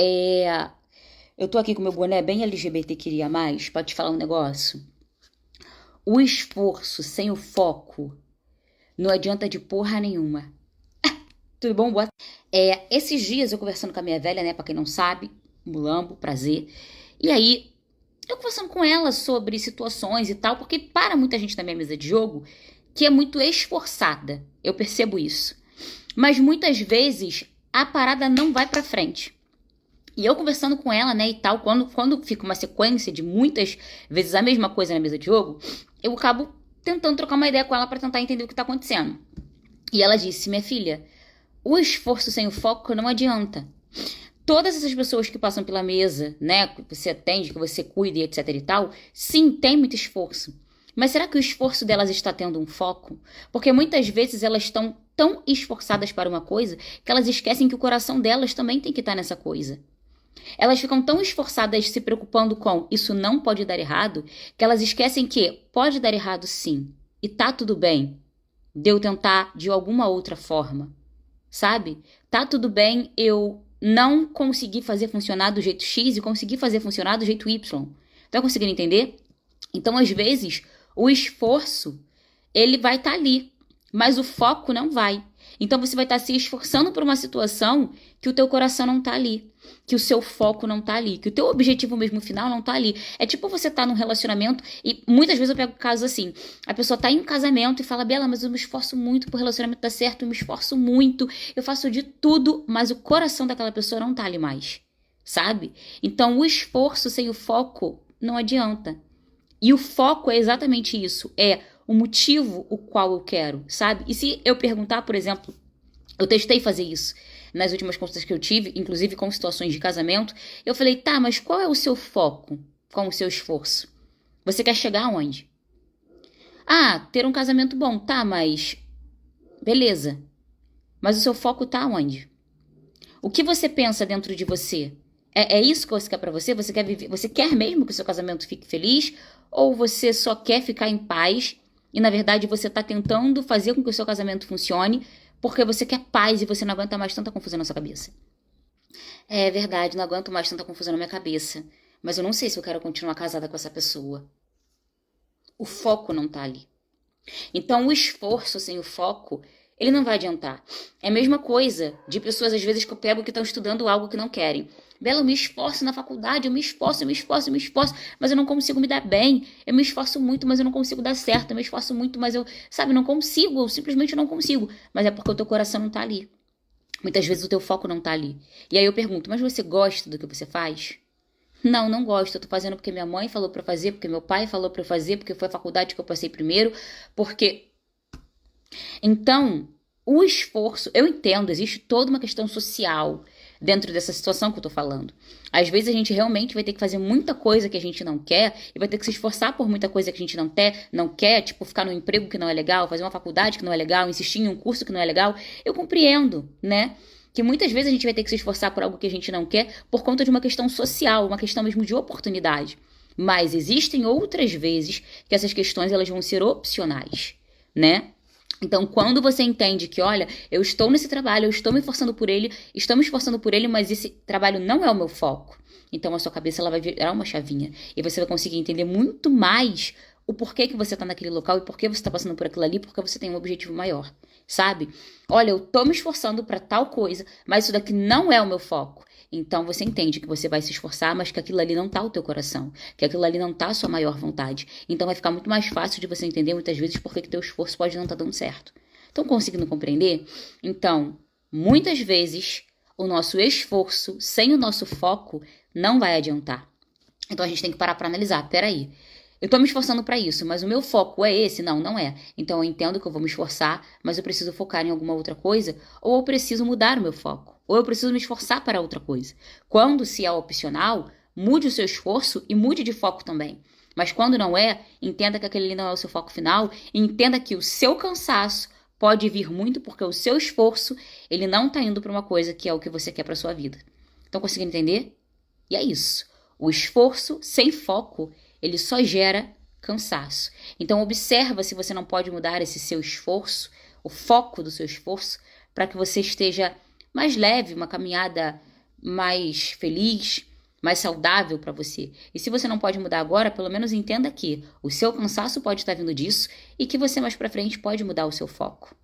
É, eu tô aqui com meu boné bem LGBT queria mais, pra te falar um negócio. O esforço sem o foco não adianta de porra nenhuma. Tudo bom? Boa. Esses dias eu conversando com a minha velha, né, pra quem não sabe, Mulambo, prazer. E aí, eu conversando com ela sobre situações e tal, porque para muita gente na minha mesa de jogo que é muito esforçada. Eu percebo isso. Mas muitas vezes a parada não vai pra frente. E eu conversando com ela, né, e tal, quando fica uma sequência de muitas vezes a mesma coisa na mesa de jogo, eu acabo tentando trocar uma ideia com ela pra tentar entender o que tá acontecendo. E ela disse: minha filha, o esforço sem o foco não adianta. Todas essas pessoas que passam pela mesa, né, que você atende, que você cuida e etc e tal, sim, tem muito esforço. Mas será que o esforço delas está tendo um foco? Porque muitas vezes elas estão tão esforçadas para uma coisa que elas esquecem que o coração delas também tem que estar nessa coisa. Elas ficam tão esforçadas se preocupando com isso não pode dar errado, que elas esquecem que pode dar errado sim. E tá tudo bem de eu tentar de alguma outra forma, sabe? Tá tudo bem eu não conseguir fazer funcionar do jeito X e conseguir fazer funcionar do jeito Y. Tá conseguindo entender? Então, às vezes, o esforço, ele vai estar ali, mas o foco não vai. Então, você vai estar se esforçando por uma situação que o teu coração não está ali, que o seu foco não está ali, que o teu objetivo mesmo final não está ali. É tipo você estar num relacionamento e muitas vezes eu pego casos assim, a pessoa está em um casamento e fala: Bela, mas eu me esforço muito pro relacionamento dar certo, eu me esforço muito, eu faço de tudo, mas o coração daquela pessoa não está ali mais, sabe? Então, o esforço sem o foco não adianta. E o foco é exatamente isso, é o motivo o qual eu quero, sabe? E se eu perguntar, por exemplo, eu testei fazer isso nas últimas consultas que eu tive, inclusive com situações de casamento, eu falei: tá, mas qual é o seu foco com o seu esforço? Você quer chegar aonde? Ah, ter um casamento bom, tá, mas beleza. Mas o seu foco tá aonde? O que você pensa dentro de você? É isso que você quer pra você? Você quer viver, você quer mesmo que o seu casamento fique feliz? Ou você só quer ficar em paz e, na verdade, você tá tentando fazer com que o seu casamento funcione porque você quer paz e você não aguenta mais tanta confusão na sua cabeça? É verdade, não aguento mais tanta confusão na minha cabeça. Mas eu não sei se eu quero continuar casada com essa pessoa. O foco não tá ali. Então, o esforço sem o foco, ele não vai adiantar. É a mesma coisa de pessoas, às vezes, que eu pego que estão estudando algo que não querem. Bela, eu me esforço na faculdade, eu me esforço, eu me esforço, eu me esforço, mas eu não consigo me dar bem. Eu me esforço muito, mas eu não consigo dar certo. Eu me esforço muito, mas eu, sabe, não consigo, eu simplesmente não consigo. Mas é porque o teu coração não tá ali. Muitas vezes o teu foco não tá ali. E aí eu pergunto: mas você gosta do que você faz? Não, não gosto. Eu tô fazendo porque minha mãe falou pra fazer, porque meu pai falou pra fazer, porque foi a faculdade que eu passei primeiro, porque então, o esforço, eu entendo, existe toda uma questão social dentro dessa situação que eu tô falando. Às vezes a gente realmente vai ter que fazer muita coisa que a gente não quer e vai ter que se esforçar por muita coisa que a gente não quer, tipo ficar num emprego que não é legal, fazer uma faculdade que não é legal, insistir em um curso que não é legal. Eu compreendo, né? Que muitas vezes a gente vai ter que se esforçar por algo que a gente não quer por conta de uma questão social, uma questão mesmo de oportunidade. Mas existem outras vezes que essas questões elas vão ser opcionais, né? Então, quando você entende que, olha, eu estou nesse trabalho, eu estou me esforçando por ele, estou me esforçando por ele, mas esse trabalho não é o meu foco. Então, a sua cabeça ela vai virar uma chavinha. E você vai conseguir entender muito mais o porquê que você está naquele local e por que você está passando por aquilo ali, porque você tem um objetivo maior, sabe? Olha, eu tô me esforçando para tal coisa, mas isso daqui não é o meu foco. Então você entende que você vai se esforçar, mas que aquilo ali não tá o teu coração, que aquilo ali não tá a sua maior vontade. Então vai ficar muito mais fácil de você entender muitas vezes por que teu esforço pode não estar dando certo. Estão conseguindo compreender? Então, muitas vezes o nosso esforço sem o nosso foco não vai adiantar. Então a gente tem que parar para analisar. Peraí, eu tô me esforçando para isso, mas o meu foco é esse? Não, não é. Então eu entendo que eu vou me esforçar, mas eu preciso focar em alguma outra coisa, ou eu preciso mudar o meu foco, ou eu preciso me esforçar para outra coisa. Quando se é opcional, mude o seu esforço e mude de foco também. Mas quando não é, entenda que aquele ali não é o seu foco final, e entenda que o seu cansaço pode vir muito porque o seu esforço, ele não tá indo para uma coisa que é o que você quer para sua vida. Estão conseguindo entender? E é isso. O esforço sem foco, ele só gera cansaço. Então observa se você não pode mudar esse seu esforço, o foco do seu esforço, para que você esteja mais leve, uma caminhada mais feliz, mais saudável para você. E se você não pode mudar agora, pelo menos entenda que o seu cansaço pode estar vindo disso e que você mais para frente pode mudar o seu foco.